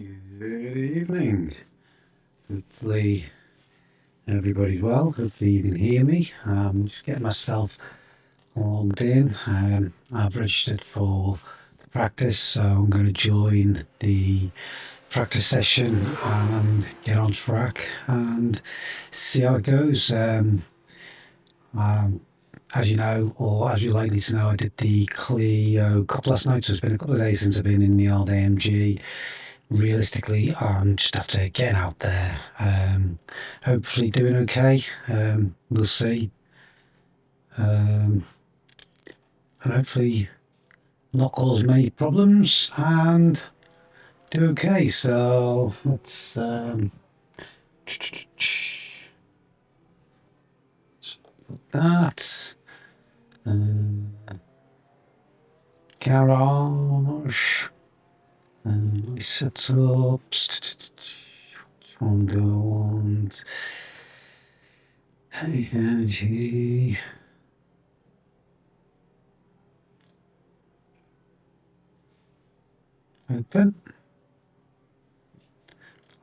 Good evening. Hopefully everybody's well. Hopefully you can hear me. Just getting myself logged in. I've registered for the practice, so I'm going to join the practice session and get on track and see how it goes. As you know, or as you're likely to know, I did the Clio Cup last night, so it's been a couple of days since I've been in the old AMG. Realistically, I'm just after getting out there, hopefully doing okay. We'll see, and hopefully not cause many problems and do okay. So let's put that garage. And my setups, one go on, energy, open,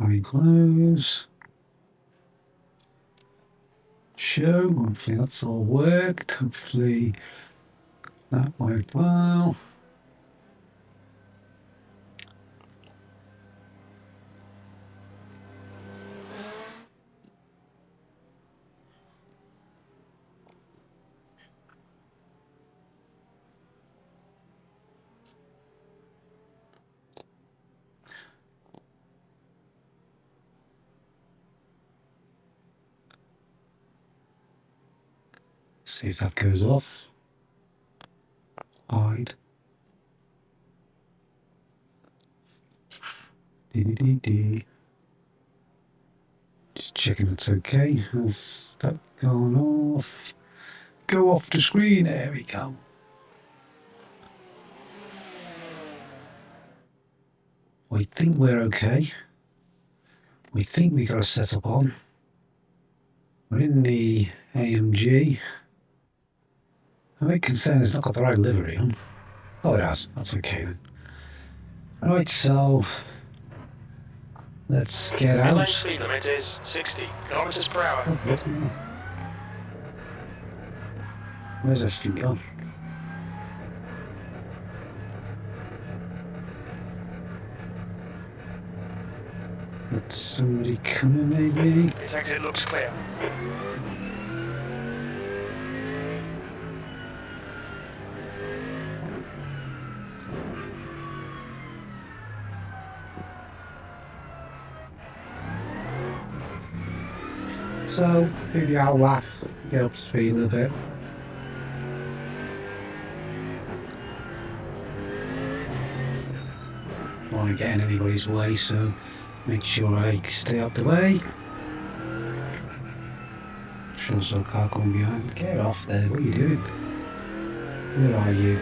I close, show, hopefully that's all worked, hopefully that worked well. See if that goes off. Hide. Dee. Just checking it's okay. Has that gone off? Go off the screen. There we go. We think we're okay. We think we got a setup on. We're in the AMG. I'm a bit concerned it's not got the right livery on. Oh, it has. That's okay then. Alright, so let's get out. The speed limit is 60 kilometers per hour. Oh, where's everything gone? That's somebody coming, maybe? Its exit looks clear. So, do the owl laugh, get up to speed a little bit. Don't want to get in anybody's way, so make sure I stay out the way. I'm sure there's a car coming behind. Get off there, what are you doing? Where are you?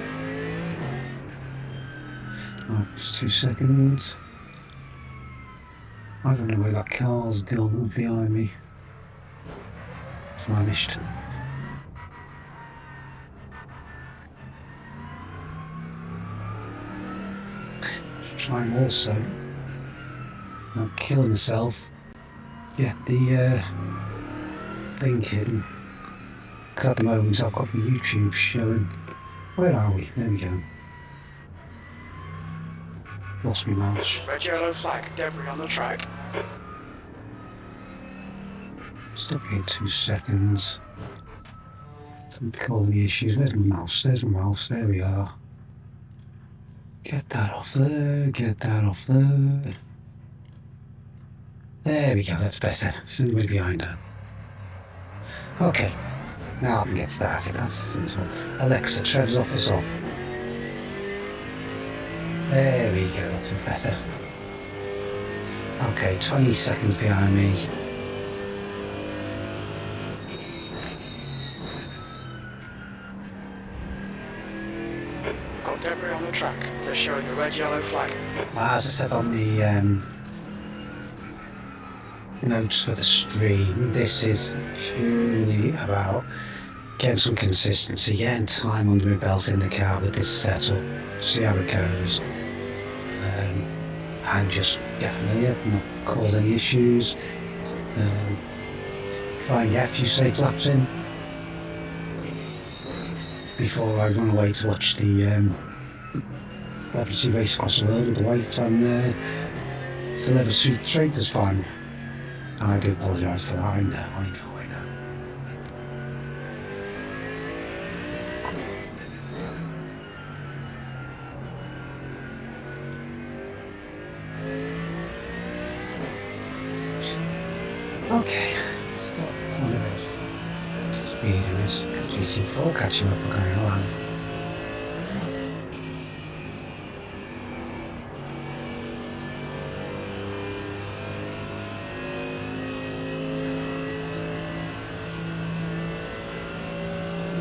Oh, just 2 seconds. I don't know where that car's gone behind me. It's vanished. Trying also not kill myself, get the thing hidden, because at the moment I've got my YouTube showing. Where are we? There we go. Lost my mouse. Red yellow flag, debris on the track. Stop here 2 seconds. Don't call me issues. Where's my mouse? There's my mouse. There we are. Get that off there. Get that off there. There we go. That's better. There's nobody behind her. Okay. Now I can get started. That's sensible. Alexa, Trev's office off. There we go. That's better. Okay, 20 seconds behind me. Got debris on the track. They're showing a red yellow flag. As I said on the notes for the stream, this is purely about getting some consistency, getting time under my belt in the car with this setup, see how it goes. and just definitely not cause any issues. Try and get a few safe laps in before I run away to watch the WC race across the world with the wife and deliver sweet treat is fine. And I do apologise for that, I know. Okay, so on a bit of speed in this GT4 catching up with going along.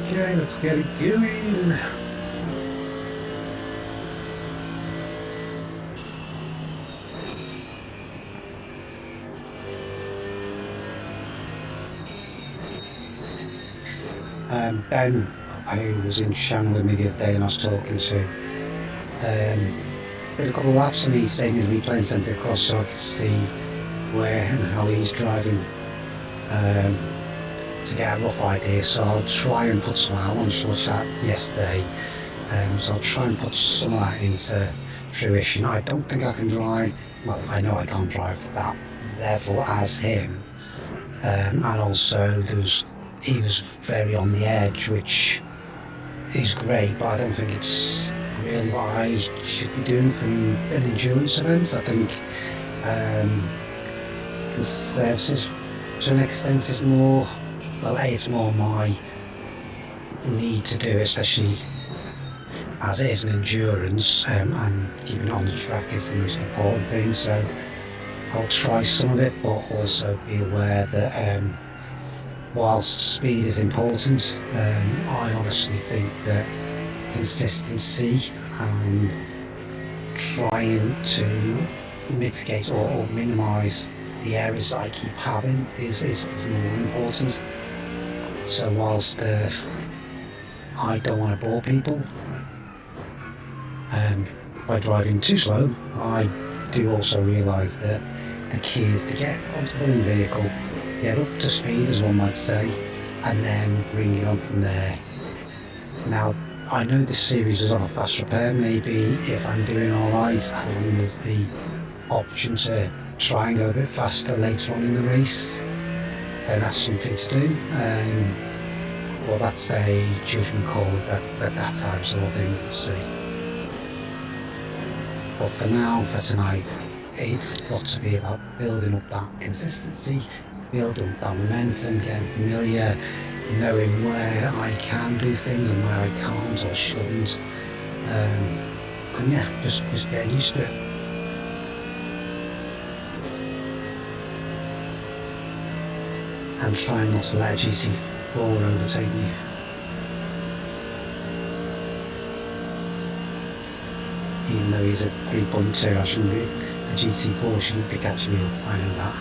Okay, let's get it going. Ben, who was in Shanghai with me the other day and I was talking to, did a couple of laps and he said he was replaying centre across so I could see where and how he's driving to get a rough idea. So I'll try and put some out. I wanted to watch that yesterday, so I'll try and put some of that into fruition. I don't think I can drive, well, I know I can't drive that level as him, and also he was very on the edge, which is great, but I don't think it's really what I should be doing for an endurance event. I think the services to an extent is more, well, it's more my need to do, especially as it is an endurance, and keeping it on the track is the most important thing. So I'll try some of it, but also be aware that whilst speed is important, I honestly think that consistency and trying to mitigate or minimise the errors that I keep having is more important. So whilst I don't want to bore people by driving too slow, I do also realise that the key is to get comfortable in the vehicle, get up to speed as one might say, and then bring it on from there. Now, I know this series is on a fast repair. Maybe if I'm doing alright and there's the option to try and go a bit faster later on in the race, then that's something to do. Well, that's a judgment call that type of thing, we'll see. But for now, for tonight, it's got to be about building up that consistency, building up that momentum, getting familiar, knowing where I can do things and where I can't or shouldn't, and yeah, just getting used to it. And trying not to let a GT4 overtake me. Even though he's at 3.2, I shouldn't be. A GT4 shouldn't be catching me up, I know that.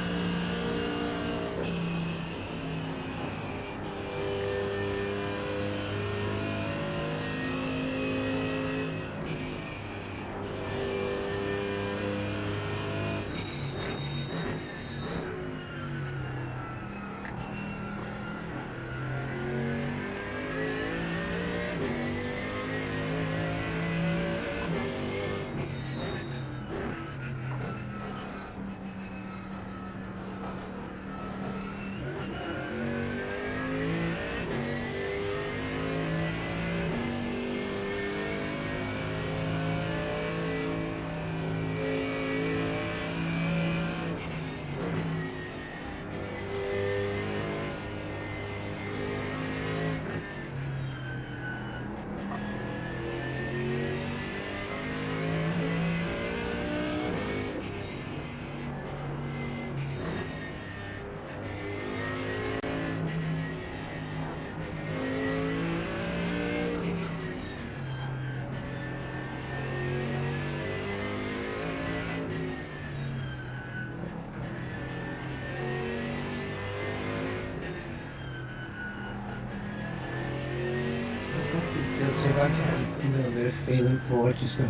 I get a little bit of feeling for it, just go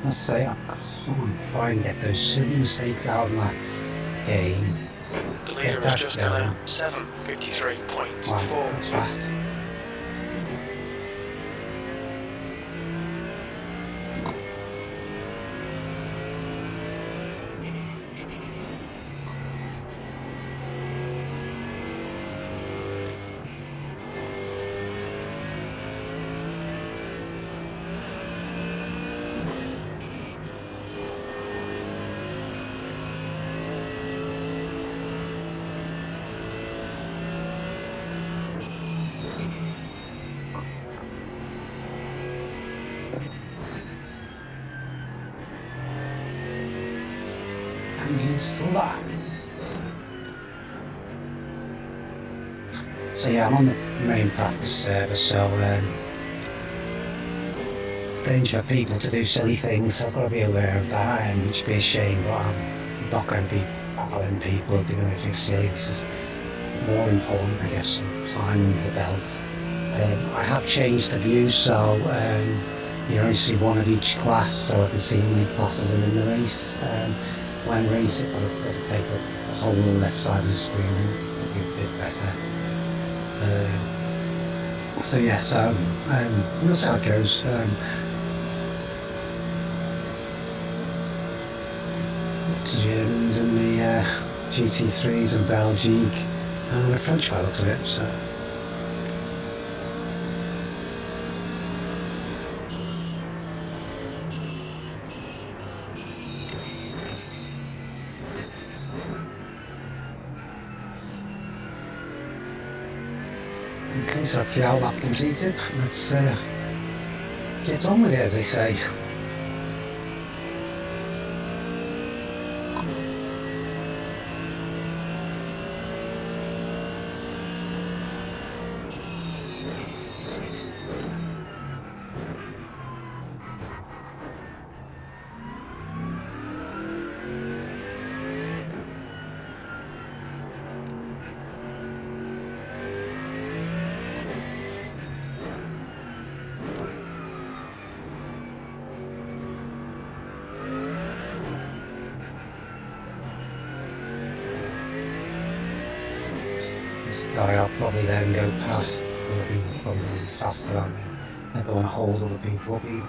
Let's say I'm try and get those silly mistakes out of my game. The leader Get is just that a going. 7:53.4. Wow, that's fast. And he's still there. So yeah, I'm on the main practice server, so it's dangerous for people to do silly things, so I've got to be aware of that, which would be a shame, but I'm not going to be battling people doing anything silly. This is more important, I guess, than climbing the belt. I have changed the view, so you only see one of each class, so I can see how many classes are in the race. When racing, but it doesn't take up the whole left side of the screen, it'll be a bit better. So yes, we'll see how it goes. It's the Germans and the GT3s and Belgique and the French by the looks of it. So. Okay, so that's the hour lap completed. Let's get on with it, as they say. This guy I'll probably then go past, but I think he's probably going to be faster than me. I don't want to hold other people up even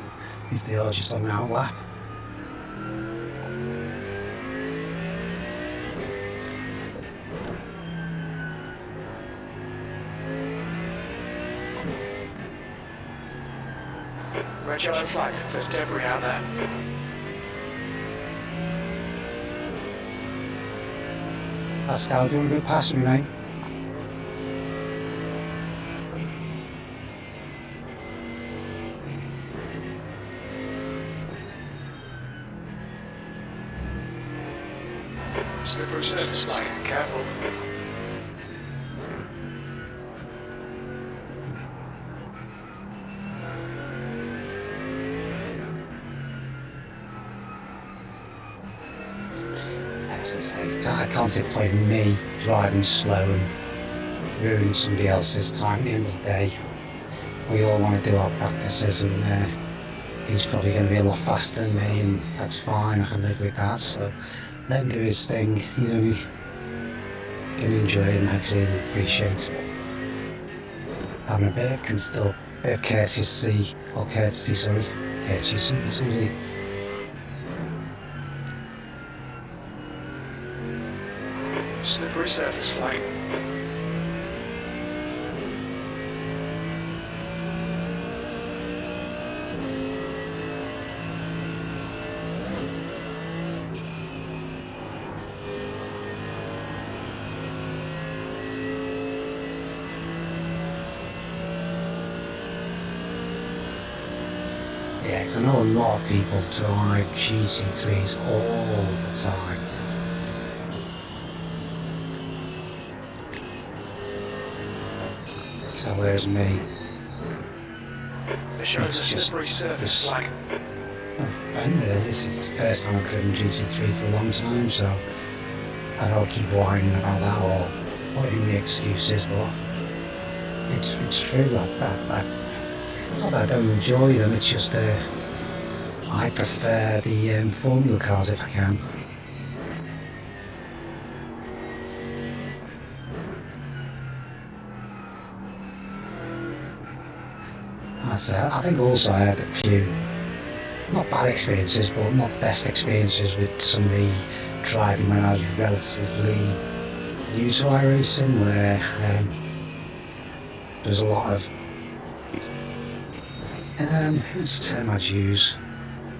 if they are just on an out lap. Red yellow flag, there's debris out there. Pascal, do you want to go past me, mate? Slippery surface flag, careful. I can't see the point in me driving slow and ruining somebody else's time. At the end of the day, we all want to do our practices, and he's probably going to be a lot faster than me, and that's fine, I can live with that. So let him do his thing. He's going to enjoy it and hopefully he'll appreciate having a bit of courtesy, courtesy. Slippery surface flag. Yeah, because I know a lot of people drive GT3s all the time. So where's me? They're showing the It's just slippery surface this. flag. This is the first time I've driven GT3 for a long time, so I don't keep whining about that or putting the excuses, but it's true. Not that I don't enjoy them, it's just I I prefer the Formula cars if I can. I think also I had a few, not bad experiences, but not the best experiences with some of the driving when I was relatively new to iRacing, where there's a lot of, what's the term I'd use?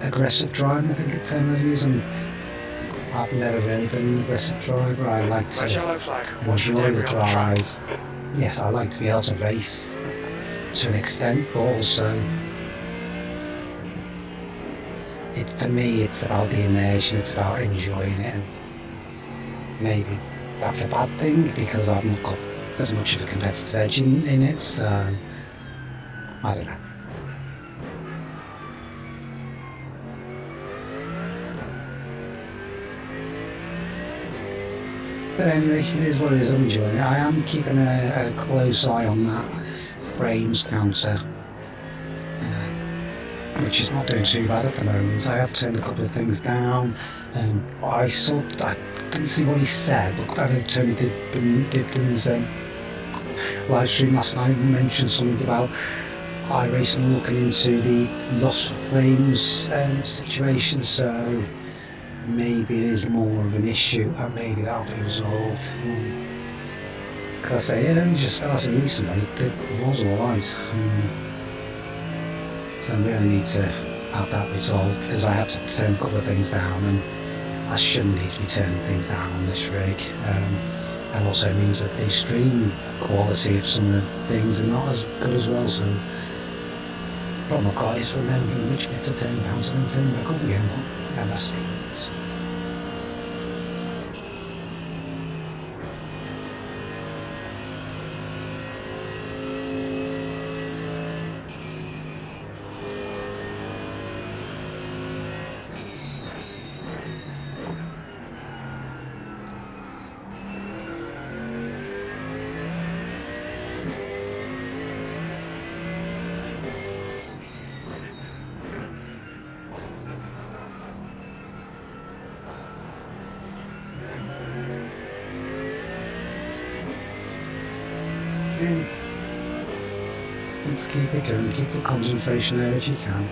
Aggressive driving, I think the term I'd use, and I've never really been an aggressive driver. I like to enjoy the drive. Yes, I like to be able to race to an extent, but also for me it's about the immersion, it's about enjoying it, and maybe that's a bad thing because I've not got as much of a competitive edge in it, so I don't know. But anyway, it is what it is, I'm enjoying it. I am keeping a close eye on that frames counter, which is not doing too bad at the moment. I have turned a couple of things down, and I didn't see what he said, but I know Tony Dibden's live stream last night mentioned something about iRacing looking into the loss of frames situation, so maybe it is more of an issue, and maybe that'll be resolved. Because I say, it only just started recently, it was alright. So I really need to have that resolved, because I have to turn a couple of things down, and I shouldn't need to be turning things down on this rig. And also means that the stream quality of some of the things are not as good as well, so the problem I've got is remembering which bits to turn down and then turn back up again. Yeah, that's it. Let's keep it going, keep the concentration there if you can.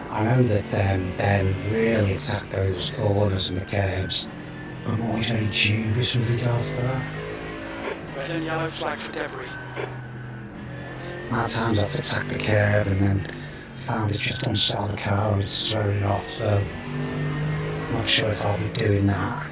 I know that Ben really attacked those corners and the curbs. I'm always very dubious with regards to that. Red and yellow flag for debris. At times I've attacked the curb and then found it just unsettled the car and it's thrown it off, so I'm not sure if I'll be doing that.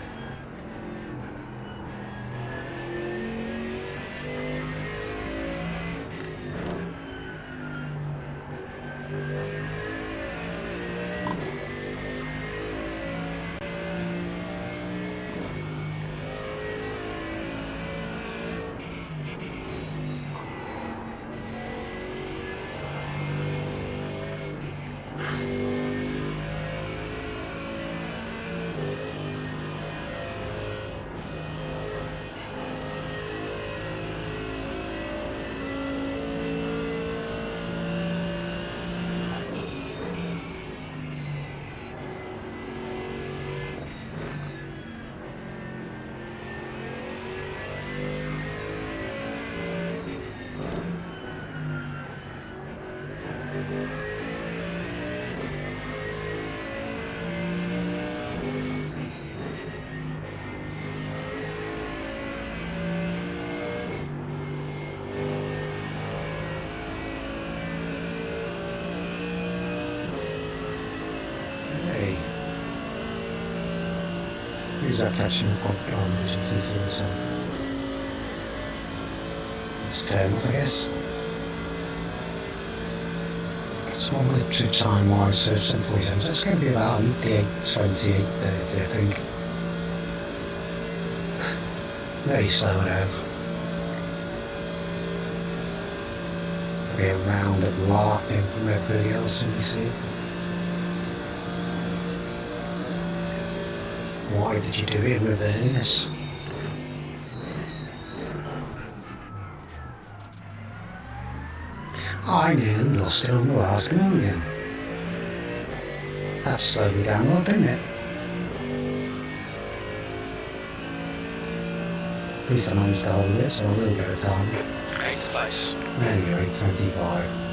Who's that catching up on vision system, so it's fair enough, I guess. It's normally to time wise, so it's it's going to be about the 8:20, 8:30, I think. Very slow now. be around and laughing from everybody else when you see it. Why did you do it in reverse? I nearly lost it on the last go again. That slowed me down a lot, didn't it? At least I managed to hold it, so I will get a time. 8th place. Anyway, 25.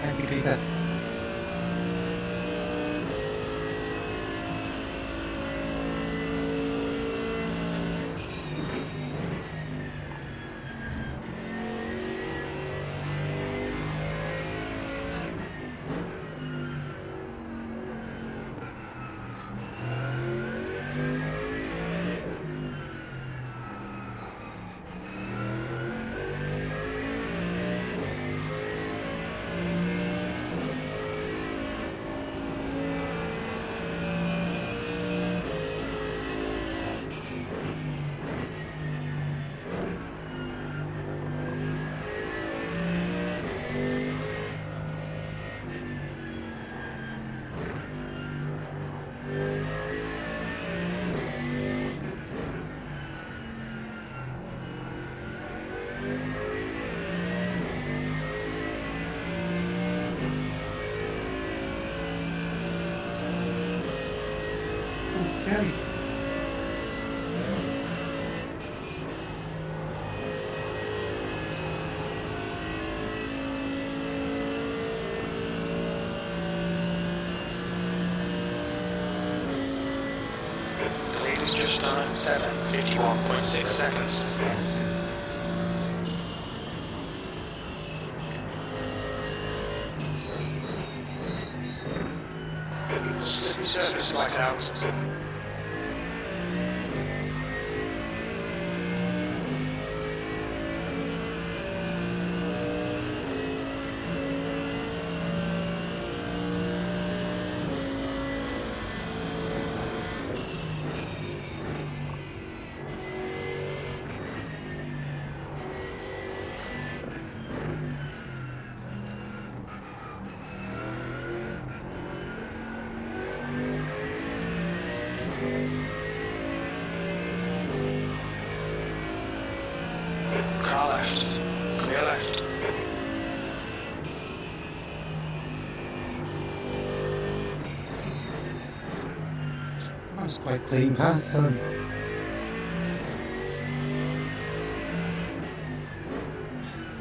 Thank you, Peter. Okay. The lead is just time 7:51.6 seconds. Slippy surface light out. Car left. Clear left. That's quite clean path.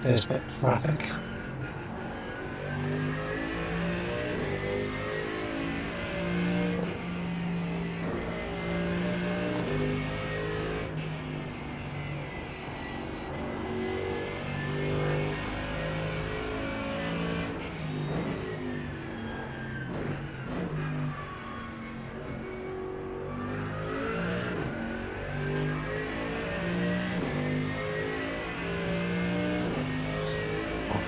First bit of traffic.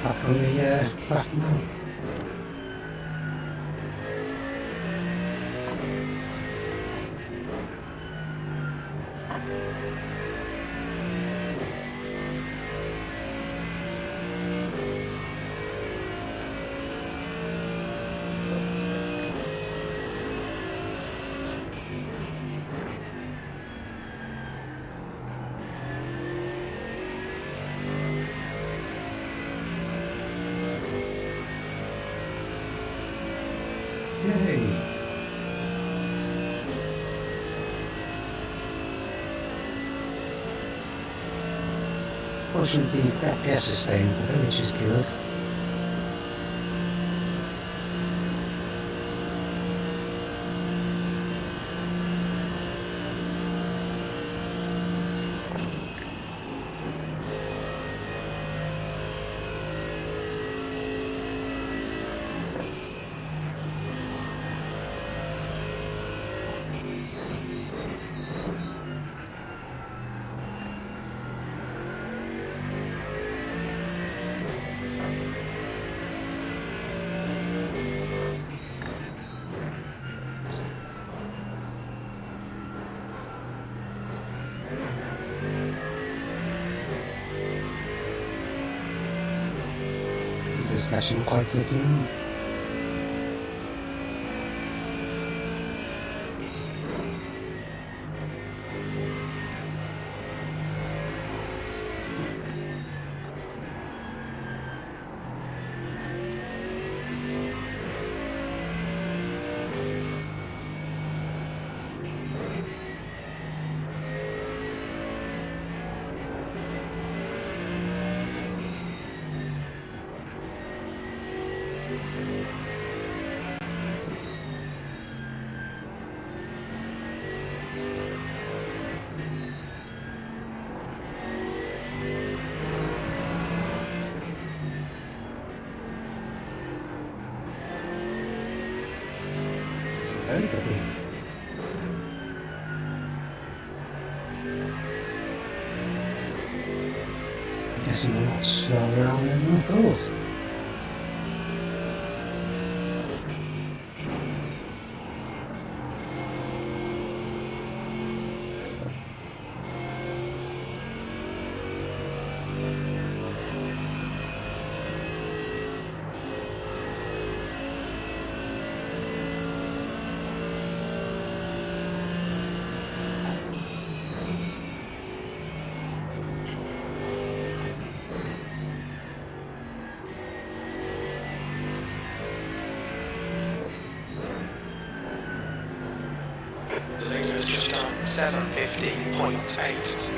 Back on the track now. Yay! pushing the FPS sustain a bit, which is good. This is actually quite looking. Very quickly. I'm guessing a lot slower around than I thought. The leader has just done 7:50.8.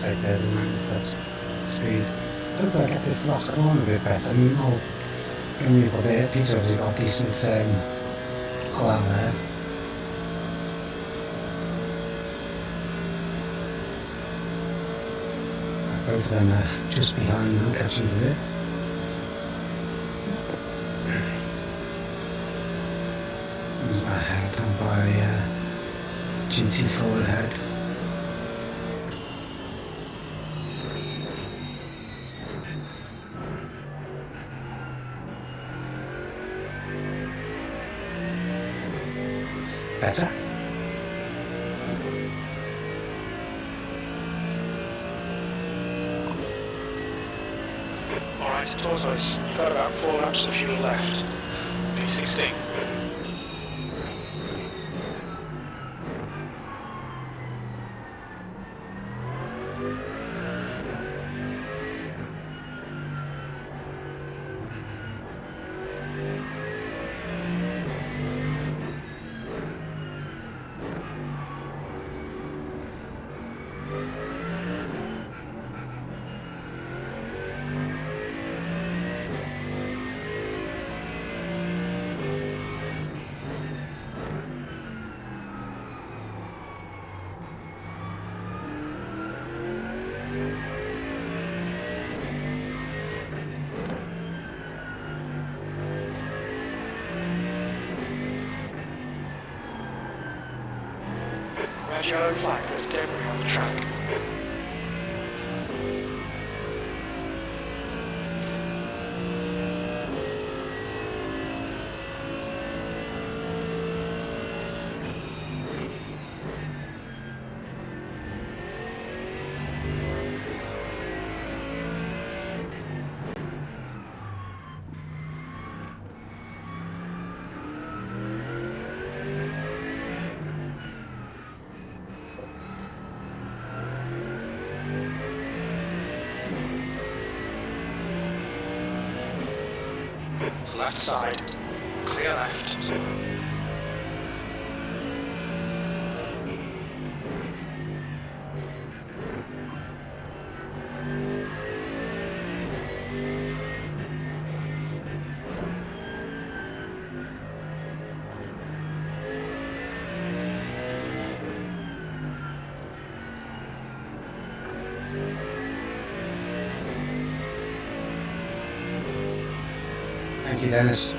Right there, the man, that's speed. Hopefully I get this last corner a bit better. I mean, I'll bring me up a bit. Peter obviously got a decent pull out there. Both of them are just behind now, catching a bit. Who's ahead? I'm by GT4 ahead. Better. Alright, Tortoise, you've got about 4 laps of fuel left. P16. Red yellow flag, there's debris on the track. Left side. Clear left. Thank you, Dennis.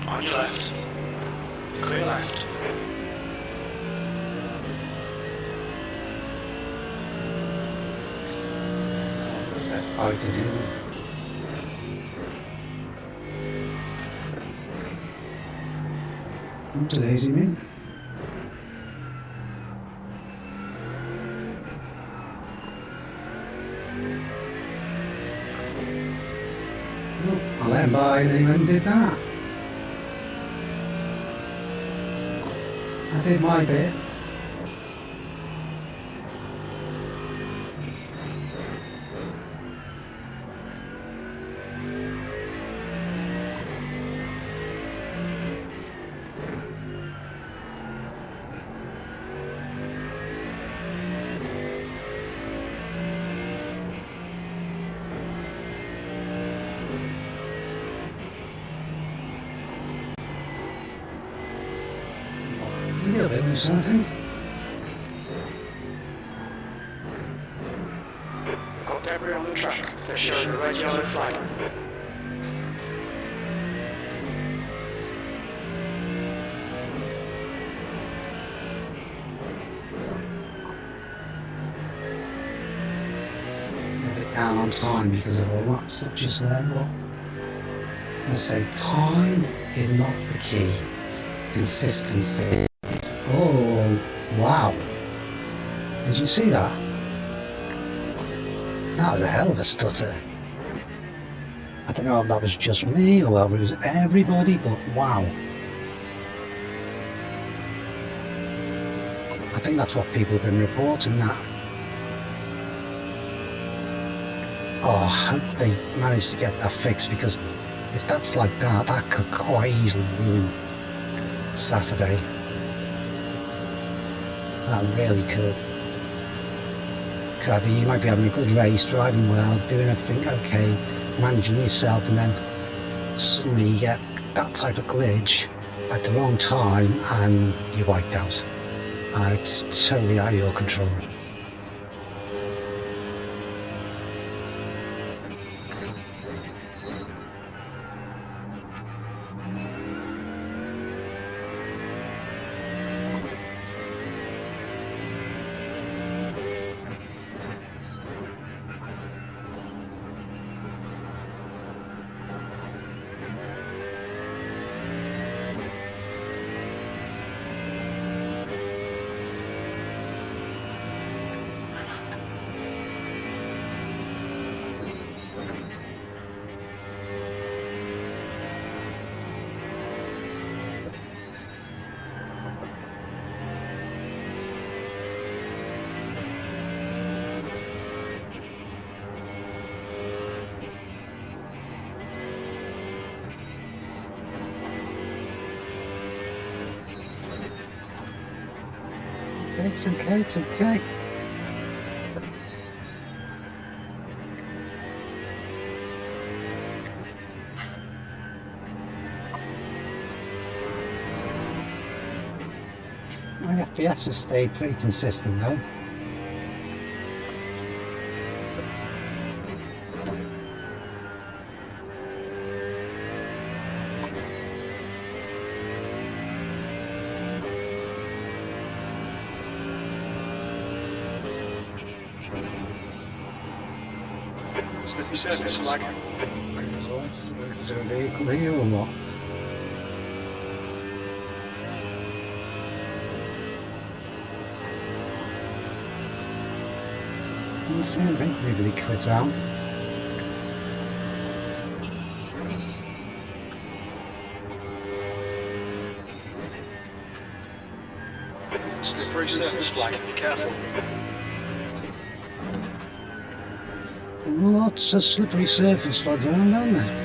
On your left. Clear left. Fighting in. Not too lazy, man. I let him by and then he went and did that. I did my bit. A little bit of something. Got debris on the track. They're showing a red yellow flag. A bit down on time because of all that stuff just then, but I say time is not the key. Consistency. Oh, wow. Did you see that? That was a hell of a stutter. I don't know if that was just me or whether it was everybody, but wow. I think that's what people have been reporting, that. Oh, I hope they managed to get that fixed, because if that's like that, that could quite easily ruin Saturday. That really could. Because you might be having a good race, driving well, doing everything okay, managing yourself, and then suddenly you get that type of glitch at the wrong time and you're wiped out. It's totally out of your control. It's okay, it's okay. My FPS has stayed pretty consistent though. Slippery surface flag. Is there a vehicle here or what? Didn't see anything. Maybe they quit out. Slippery surface flag. Be careful. Lots of slippery surface flags around, aren't there?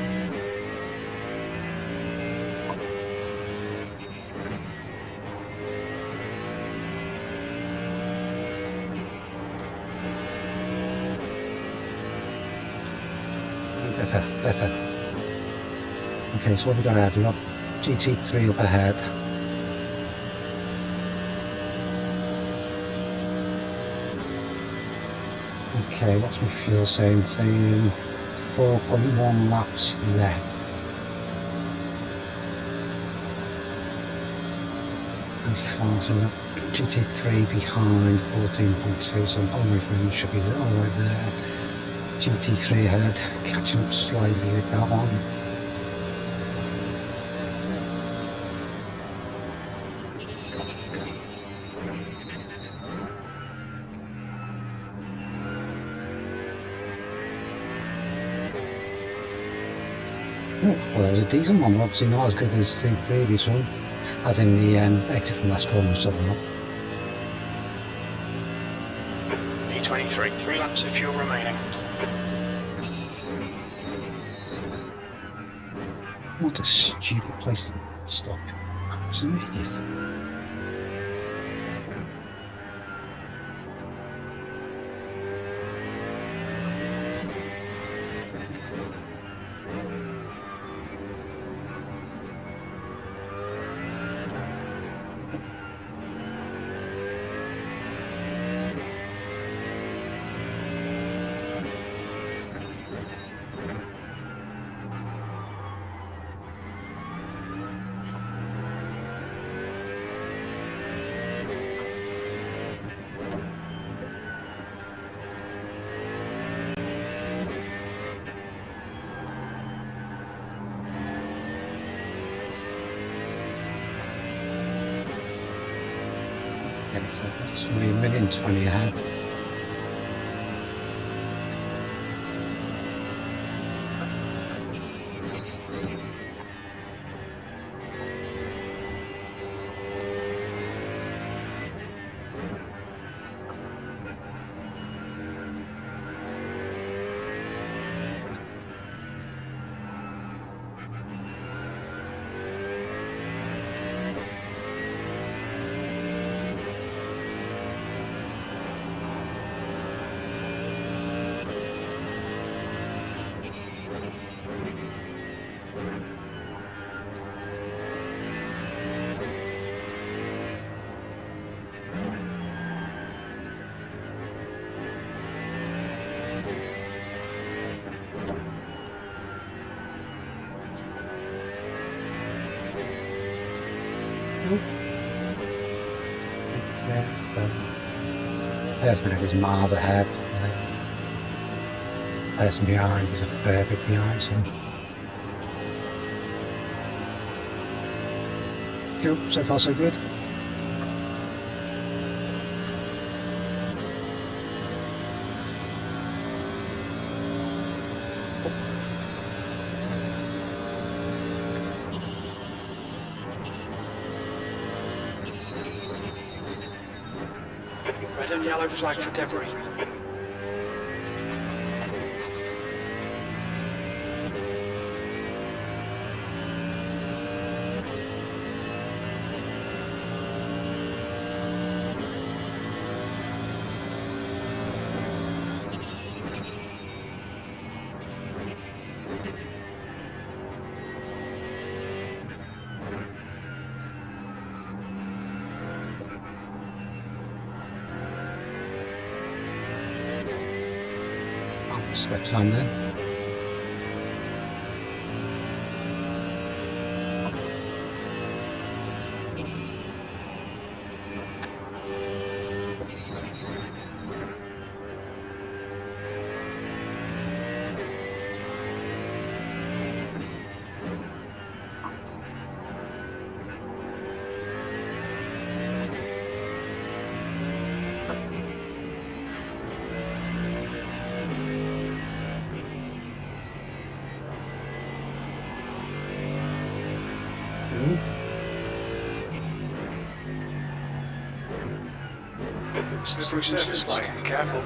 Better. Okay, so what we got ahead? We got GT3 up ahead. Okay, what's my fuel saying? Saying 4.1 laps left. And fast, so GT3 behind 14.2, so on reference should be all right there. GT3 ahead, catching up slightly with that one. Oh, well, there was a decent one, obviously not as good as the previous one, as in the exit from last corner and stuff like that. D23, 3 laps of fuel remaining. What a stupid place to stop. Absolute idiot. Okay, so that's only a minute and 20 ahead. Person ahead is miles ahead. Person behind is a fair bit behind, so. Cool, so far so good. Red and yellow flag for debris. Sweat time then. Slippery surface flag, careful.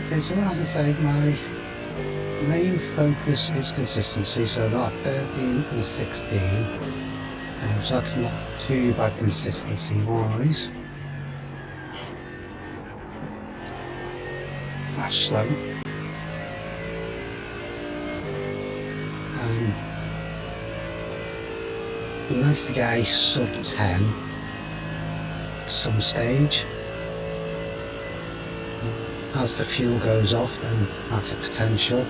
Okay, so as I say, my main focus is consistency, so I got a 13 and a 16, so that's not too bad consistency wise. That's slow. It'd be nice to get a sub 10 at some stage. As the fuel goes off, then that's a potential.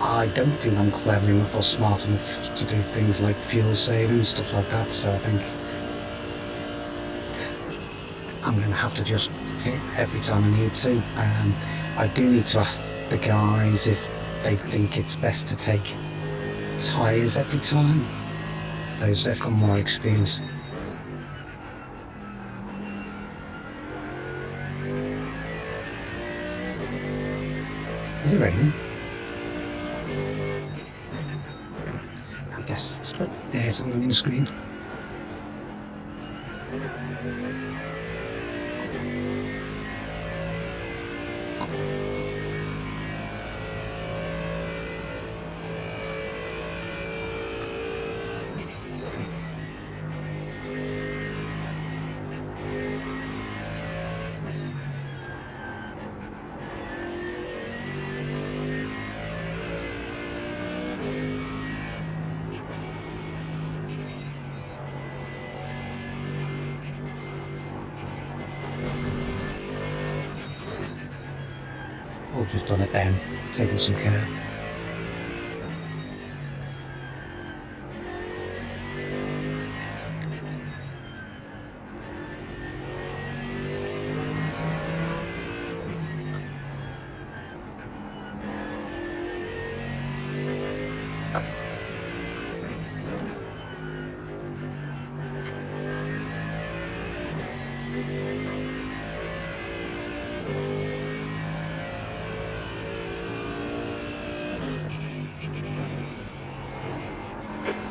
I don't think I'm clever enough or smart enough to do things like fuel saving and stuff like that, so I think I'm going to have to just hit every time I need to. I do need to ask the guys if they think it's best to take tyres every time. They've got more experience. Is it raining? I guess it's but there's on the windscreen. Or just on a bend, taking some care.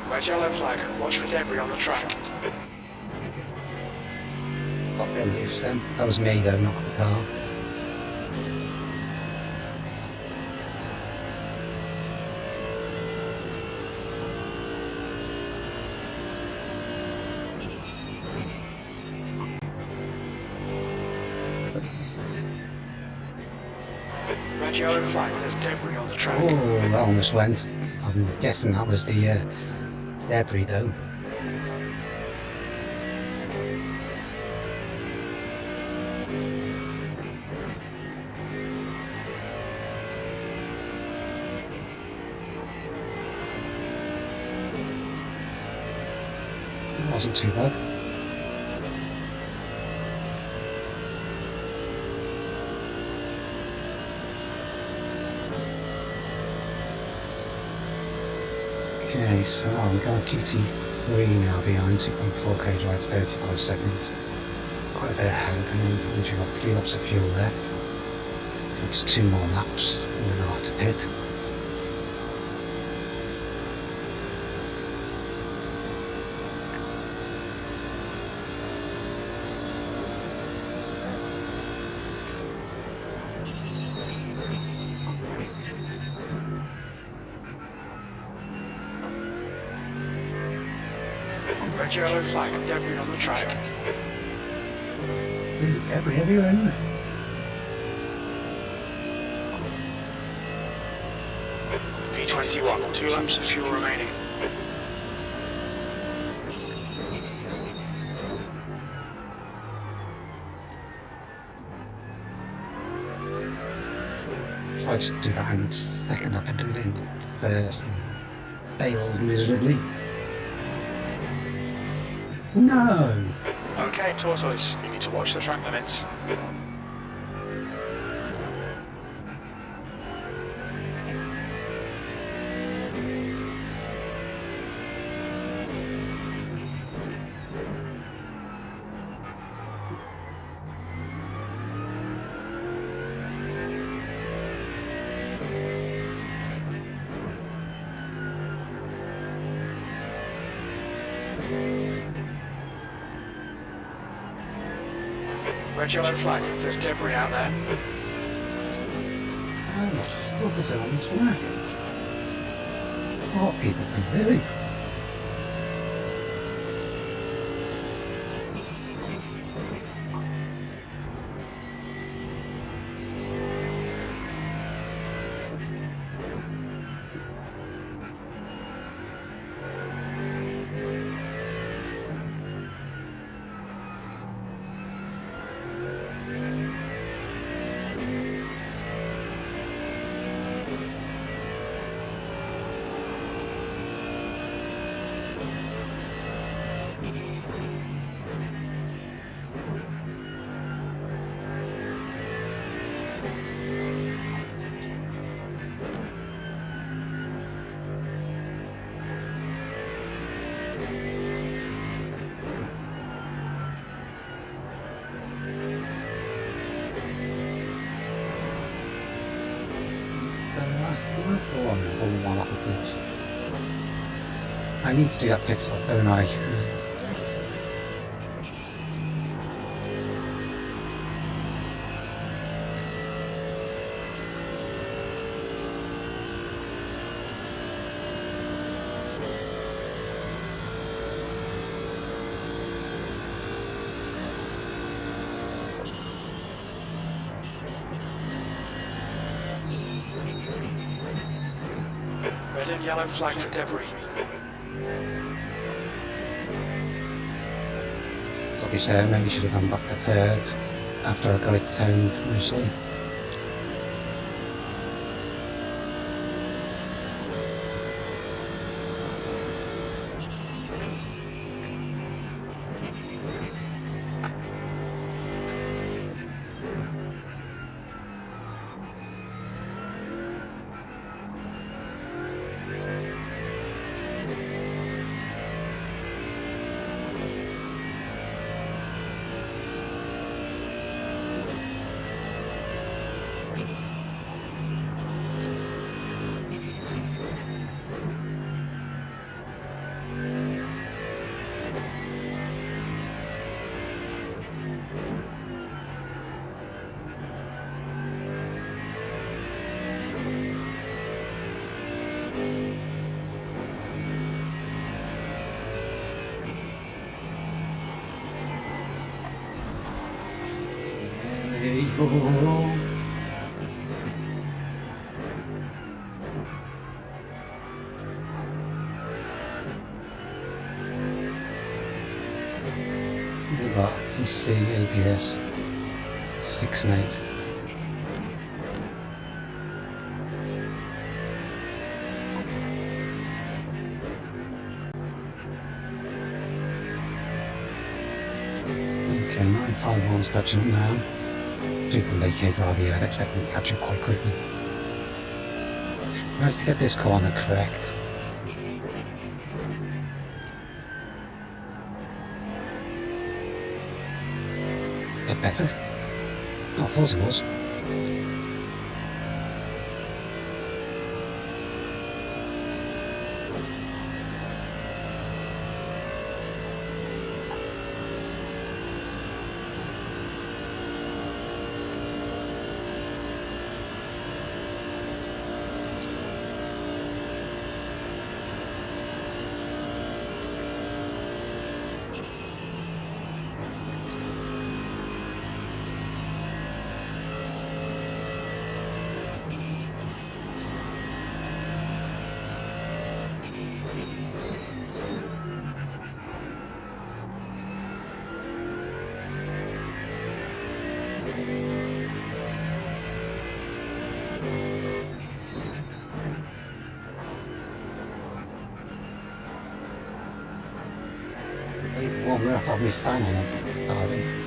Red yellow flag, watch for debris on the track. Got a bit loose then. That was me though, not the car. Red yellow flag, there's debris on the track. Oh, that almost went. I'm guessing that was the debris though. It wasn't too bad. Okay, so we've got GT3 now behind, 2.4k drive, 35 seconds. Quite a bit ahead, and we've got 3 laps of fuel left. So that's 2 more laps, and then I'll have to pit. Red yellow flag, debris on the track. Debris everywhere, isn't it? P21, 2 laps of fuel remaining. If I just do that in second up and do it in first and failed miserably. No! Okay, Tortoise, you need to watch the track limits. Red yellow flag, there's debris out there. How much stuff is on this flag? What people can do? I need to do that pit stop, don't I? Red and yellow flag for debris. Obviously, I maybe should have gone back to third after I got it turned initially. We've got TC, ABS, 6 and 8. Okay, 951's catching up now. Super late driver, yeah, I'd expect him to catch up quite quickly. Nice to get this corner correct. Bit better. Oh, I thought it was. Well, we're probably fine on it starting.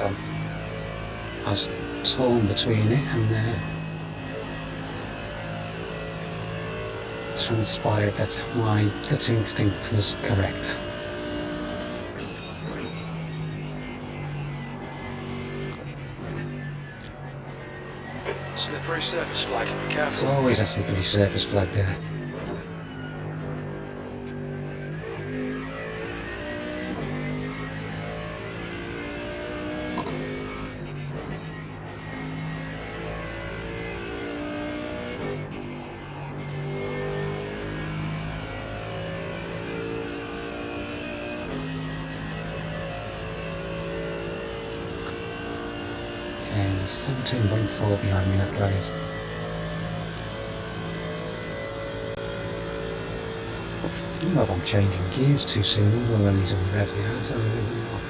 I was torn between it and transpired that my gut instinct was correct. Slippery surface flag, be There's careful. always a slippery surface flag there. And 17.4 behind me, that guys. I don't know if I'm changing gears too soon, or these are revved out, I don't really know.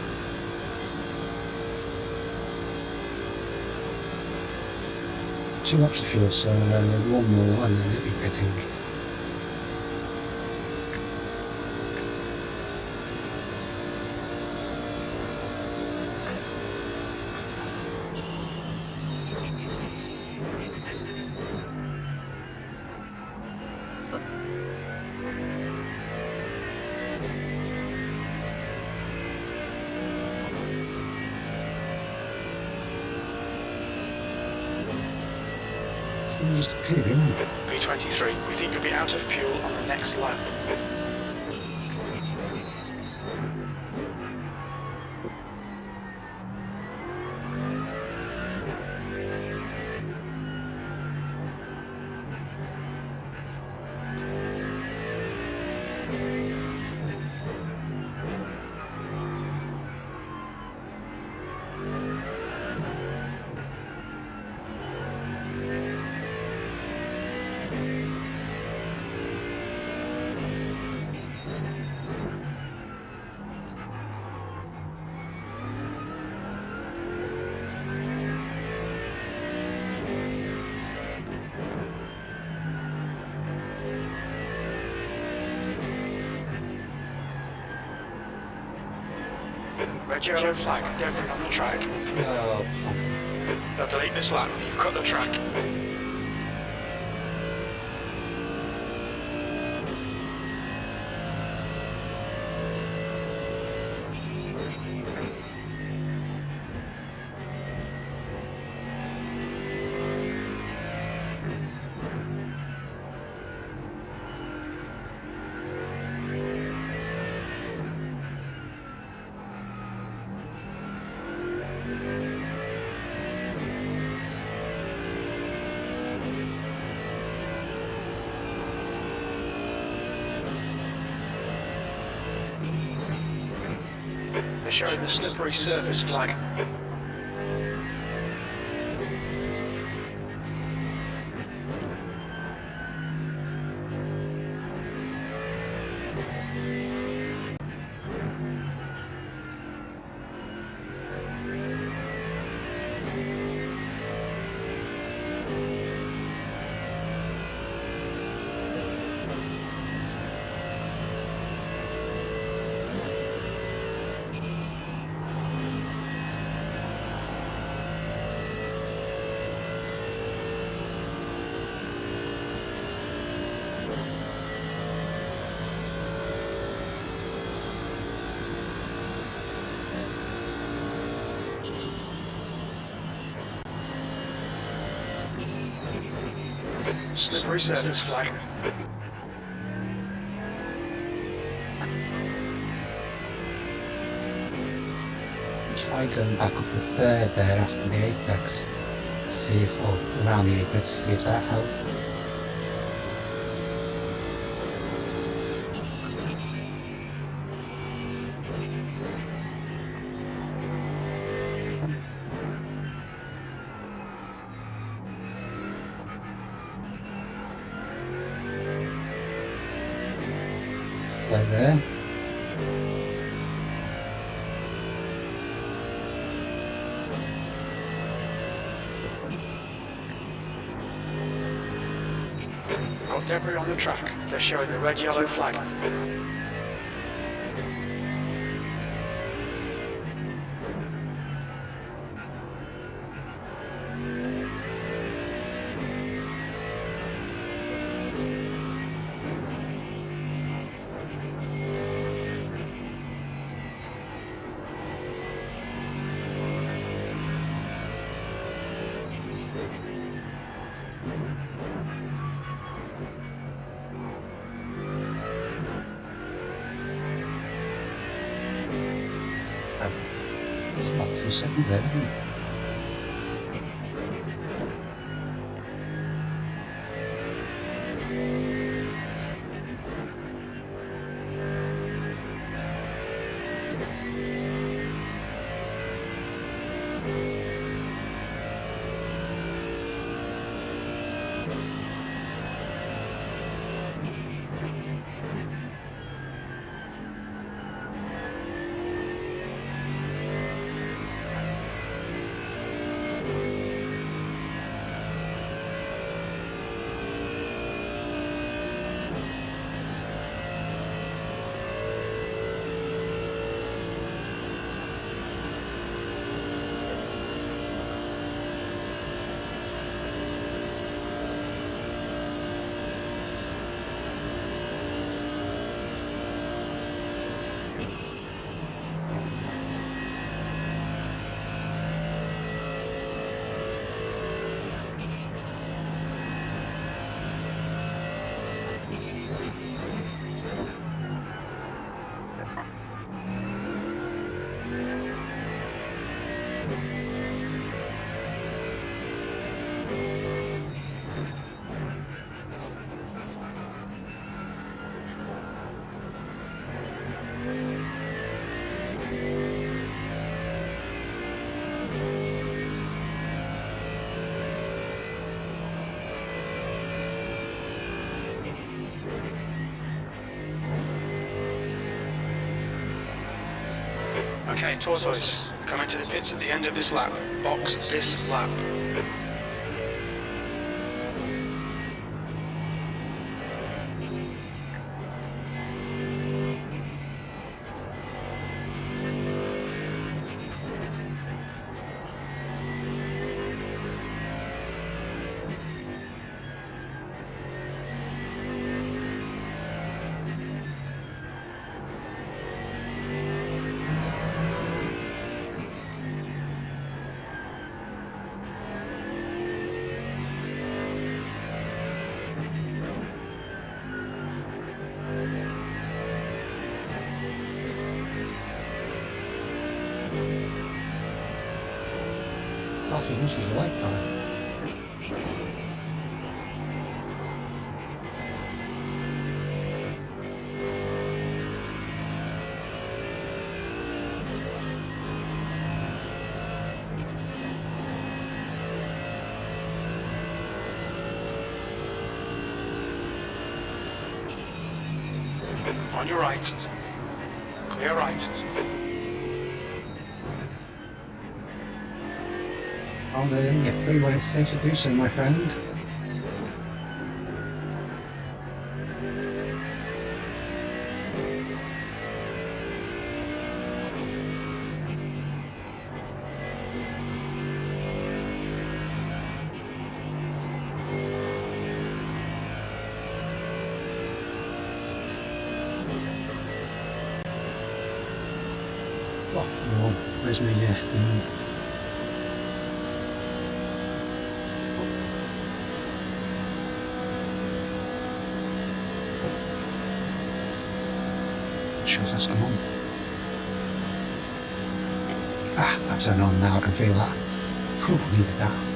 Two laps of fuel, so one more and then it'll be pitting. Just appearing. B23, we think you'll be out of fuel on the next lap. Red yellow flag, debris on the track. Oh, Now delete this lap, you've cut the track. They're showing the slippery surface flag. Slippery surface flag. try going back up the third there after the apex. See if, or around the apex, see if that helped. Slow there. Got debris on the track. They're showing the red-yellow flag. It's about 2 seconds there, isn't it? Okay, Tortoise, coming to the pits at the end of this lap. Box this lap. I think this is like that. On your right. Clear right. Oh, there in your freeway safe to do so, my friend. Oh, no, where's my thing? Shows that's come on. Ah, that's on now, I can feel that. Whew, needed that.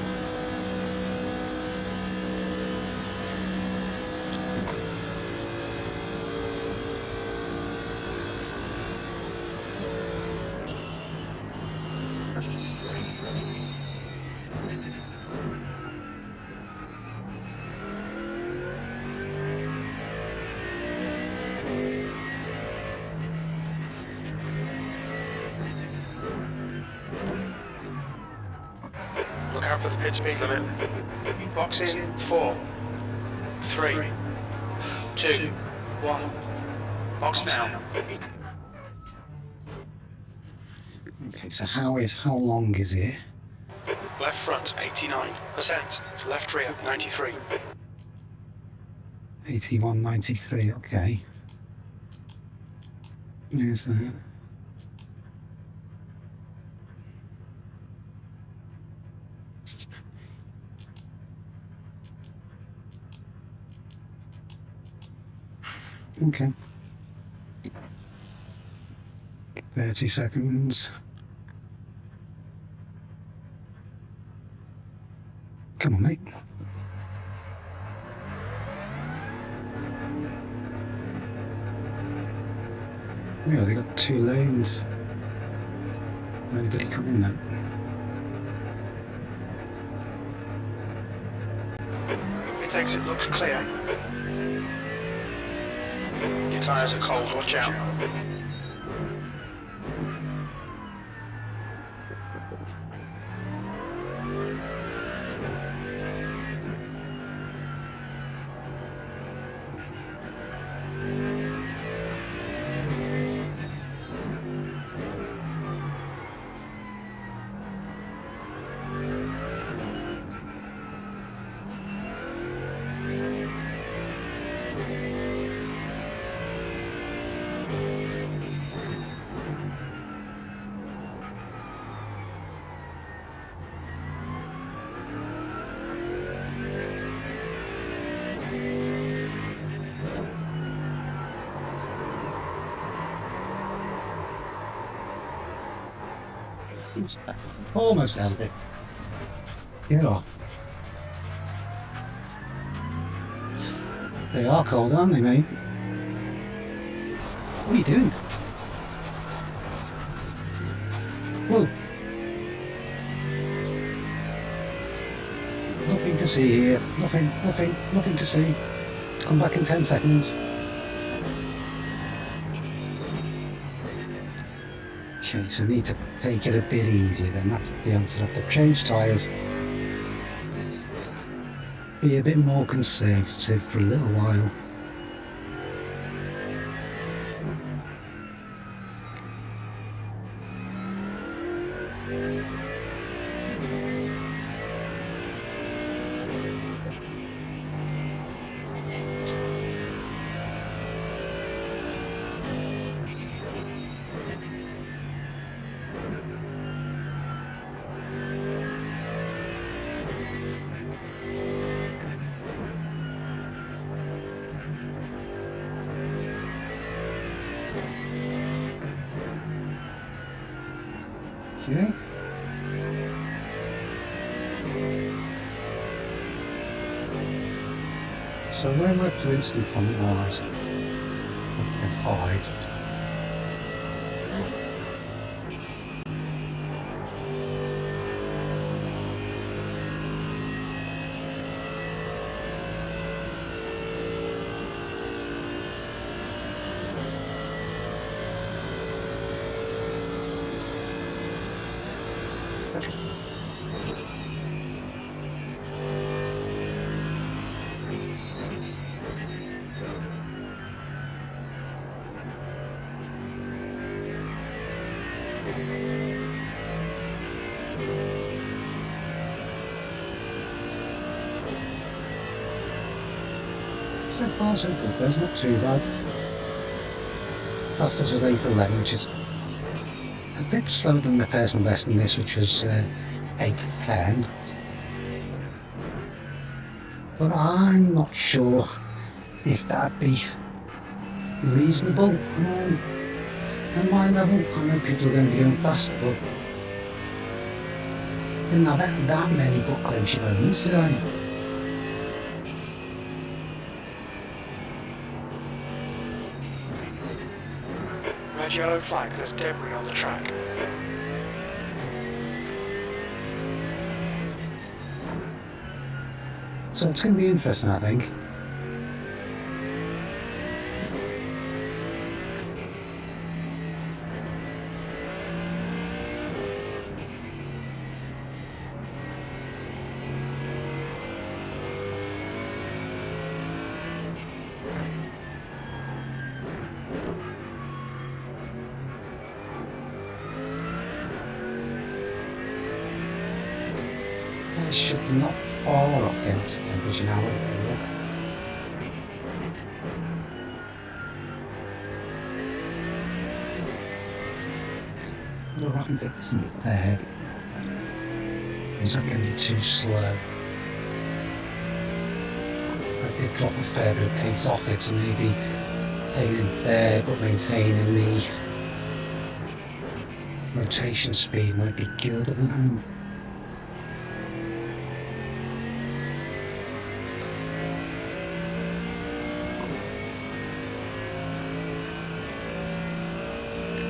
Look out for the pit speed limit. Box in 4, 3, 2, 1. Box now. Okay, so how long is it? Left front 89%. Left rear 93. 81.93, okay. There's that. Okay. 30 seconds. Come on, mate. Yeah, they got 2 lanes. Anybody come in there? It exit looks clear. Your tyres are cold, watch out. Almost held it. Get off. They are cold, aren't they, mate? What are you doing? Whoa. Nothing to see here. Nothing to see. Come back in 10 seconds. Okay, so need to take it a bit easier then, that's the answer. I have to change tyres. Be a bit more conservative for a little while. Okay. So where am I Princeton from? Oh, I see. Okay, 5. So far so good, that's not too bad. Fastest was 8:11, which is a bit slower than my personal best in this, which was 8:10. But I'm not sure if that'd be reasonable at my level. I know people are going to be going faster, but I didn't have that many book clenching moments, did I? Red yellow flag, there's debris on the track. So it's going to be interesting, I think. I should not fall off against the temperature now. Look, I can fix in third. Is that going to be too slow? I did drop a fair bit of pace off it, so maybe taking it there but maintaining the rotation speed might be good at the moment.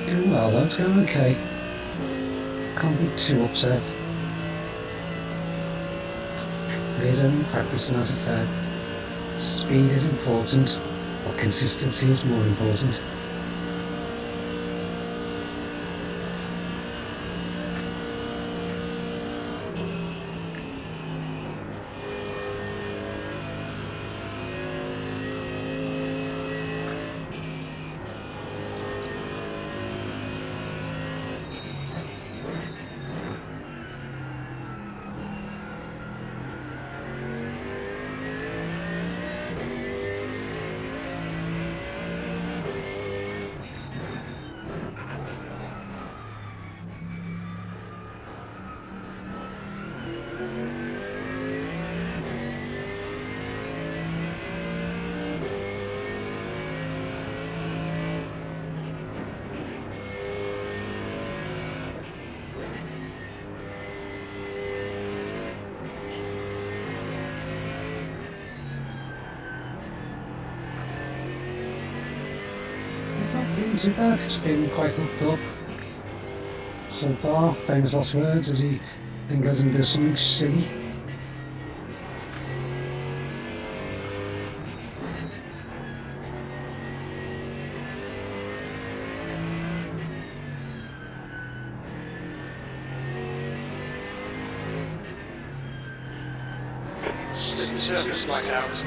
Doing well though, it's going okay. Can't be too upset. It is only practice, and as I said, speed is important, but consistency is more important. Not too bad, it's feeling quite hooked up so far. Famous last words as he then goes and does something silly. Slip surface light out.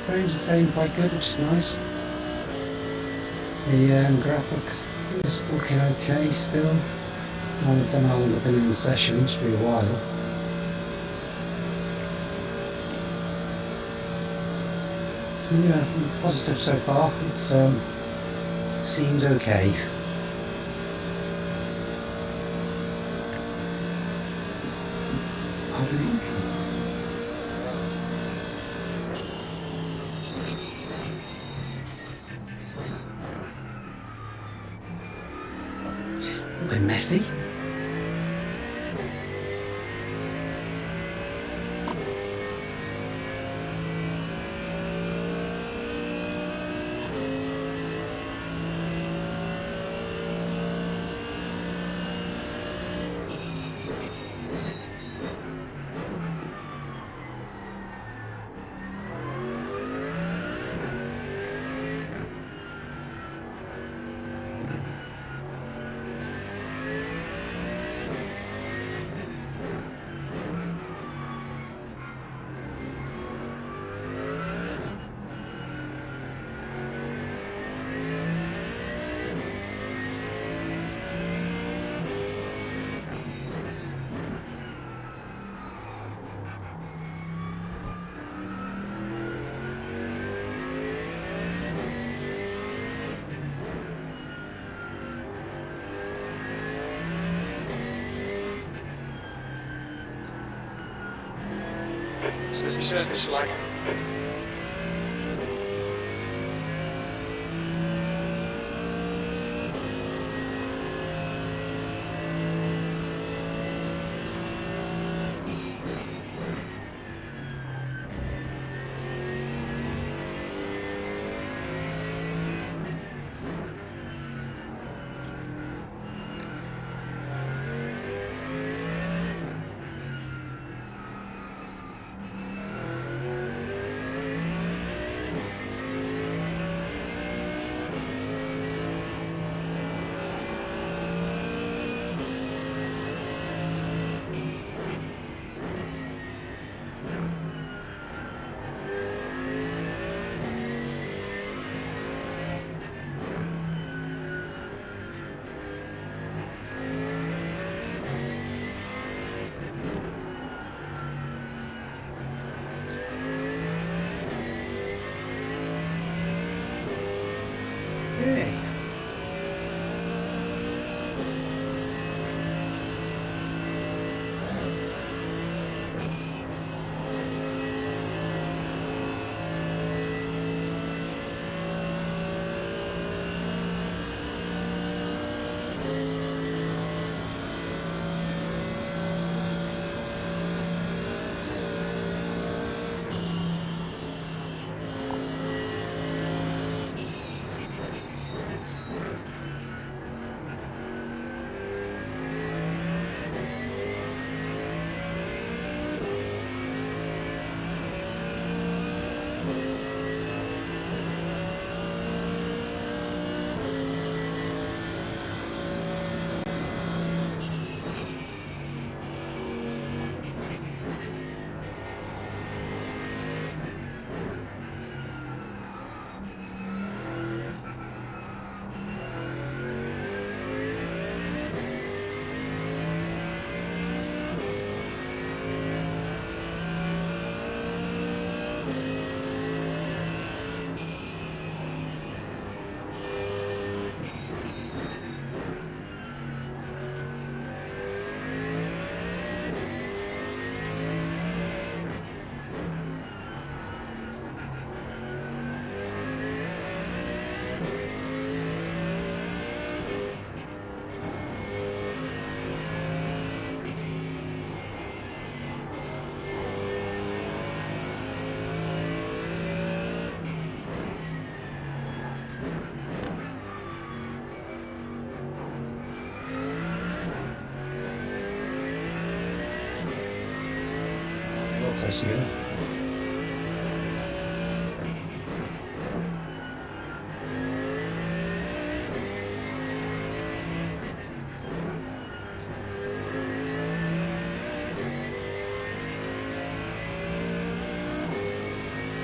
Frames are staying quite good, which is nice. The graphics is looking okay still. I don't know how long I've been in the session, it should be a while. So yeah, positive so far. It seems okay. A little bit messy. Slippery surface light. first gear.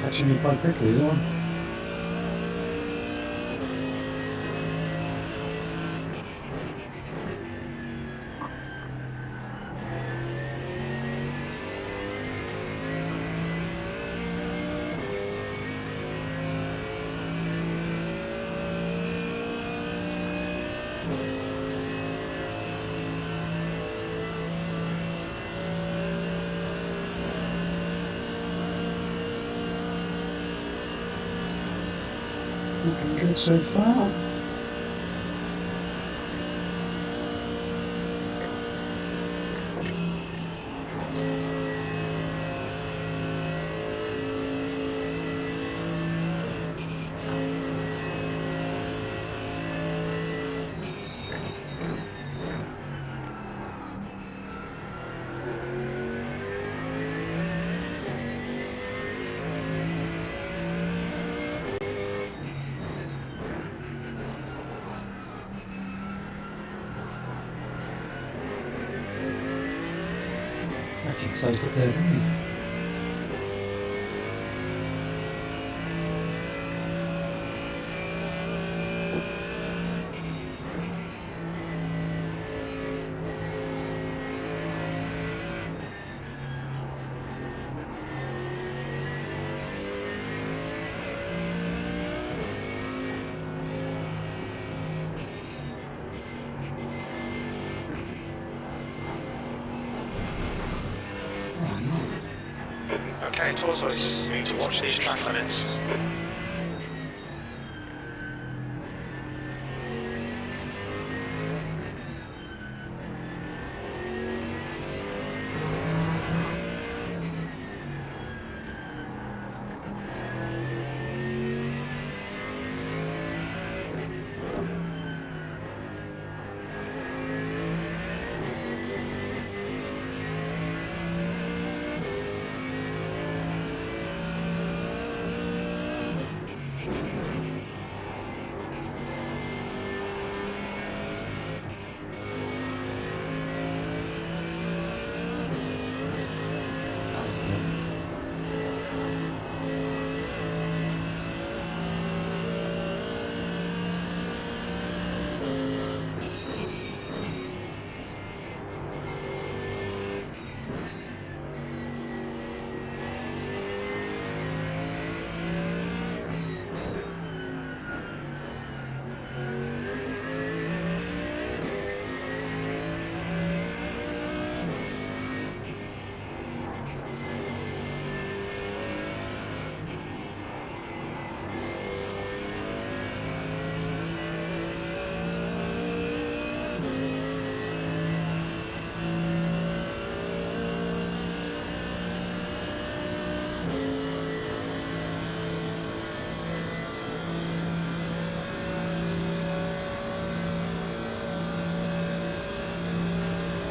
Catching me quite quickly as well. Looking good so far. Actually closed up there, didn't he? Okay, Tortoise, you need to watch these track limits.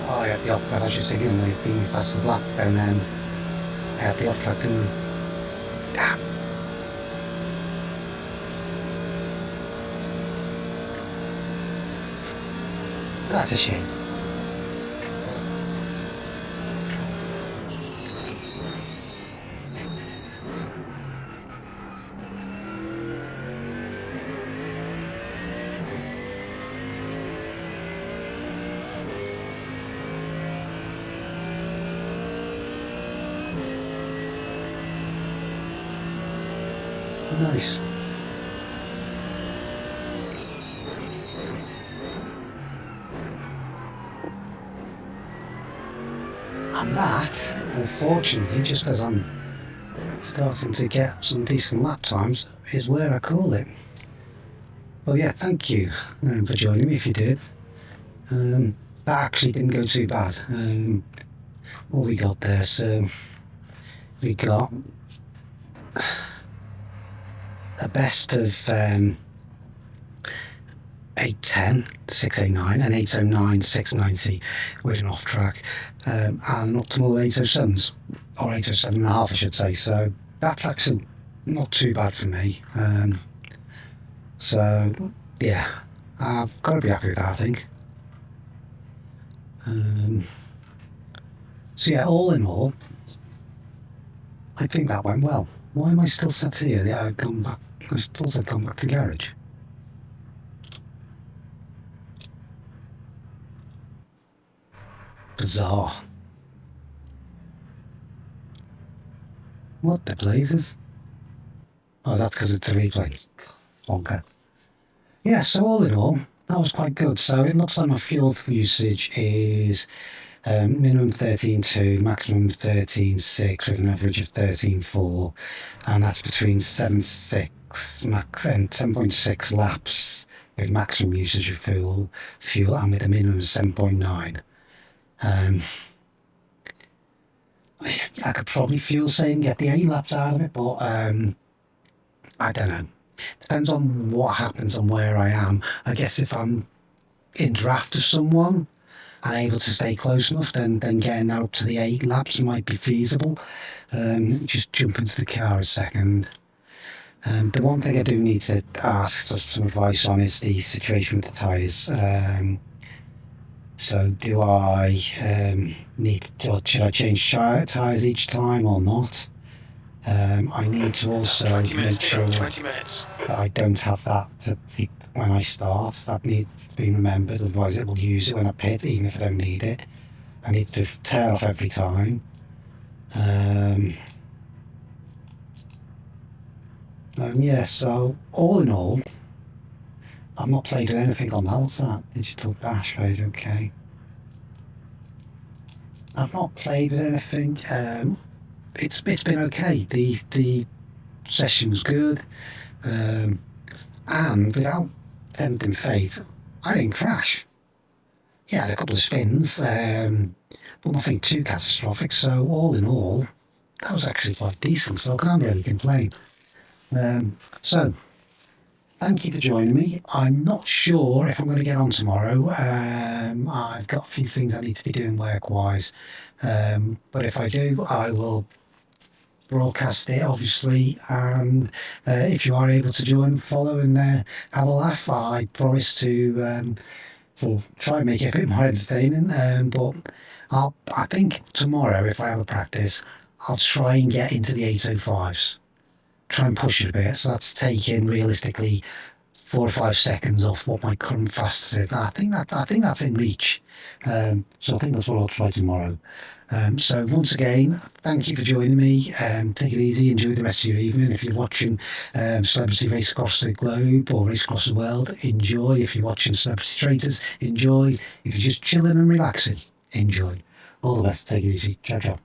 I had the off track, I was just thinking like being fastest lap, and then I had the off track, didn't I? Damn. That's a shame. Nice. And that, unfortunately, just as I'm starting to get some decent lap times, is where I call it. Well, yeah, thank you for joining me if you did. That actually didn't go too bad. What we got there, so we got a best of 810, 689, an 809, 690 with an off track, and an optimal 807s, or 807.5 I should say. So that's actually not too bad for me. So yeah, I've got to be happy with that, I think. So yeah, all in all, I think that went well. Why am I still sat here? Yeah, I've gone back. I thought I'd gone back to garage. Bizarre. What the blazes? Oh, that's because it's a replay. Wonka. Yeah, so all in all, that was quite good. So it looks like my fuel usage is minimum 13.2, maximum 13.6 with an average of 13.4, and that's between 7.6 max and 7.6 laps with maximum usage of fuel, and with a minimum of 7.9. I could probably fuel save and get the 8 laps out of it, but I don't know. Depends on what happens and where I am. I guess if I'm in draft of someone and able to stay close enough, then getting that up to the 8 laps might be feasible. Just jump into the car a second. The one thing I do need to ask for some advice on is the situation with the tyres. So do I should I change tyres each time or not? I need to also make sure that I don't have that when I start. That needs to be remembered, otherwise it will use it when I pit, even if I don't need it. I need to tear off every time. Yeah, so all in all, I've not played with anything on that. What's that? Digital dash page, okay. I've not played with anything. It's been okay. The session was good, and without tempting fate, I didn't crash. Yeah, I had a couple of spins, but nothing too catastrophic. So all in all, that was actually quite decent. So I can't really complain. So thank you for joining me. I'm not sure if I'm going to get on tomorrow. I've got a few things I need to be doing work-wise, but if I do, I will broadcast it, obviously, and if you are able to join, follow, and have a laugh, I promise to try and make it a bit more entertaining. But I think tomorrow, if I have a practice, I'll try and get into the 805s. Try and push it a bit. So that's taking realistically 4 or 5 seconds off what my current fastest is. I think that's in reach. So I think that's what I'll try tomorrow. So once again, thank you for joining me. Take it easy, enjoy the rest of your evening. If you're watching Celebrity Race Across the Globe or Race Across the World, enjoy. If you're watching Celebrity Traitors, enjoy. If you're just chilling and relaxing, enjoy. All the best, take it easy. Ciao, ciao.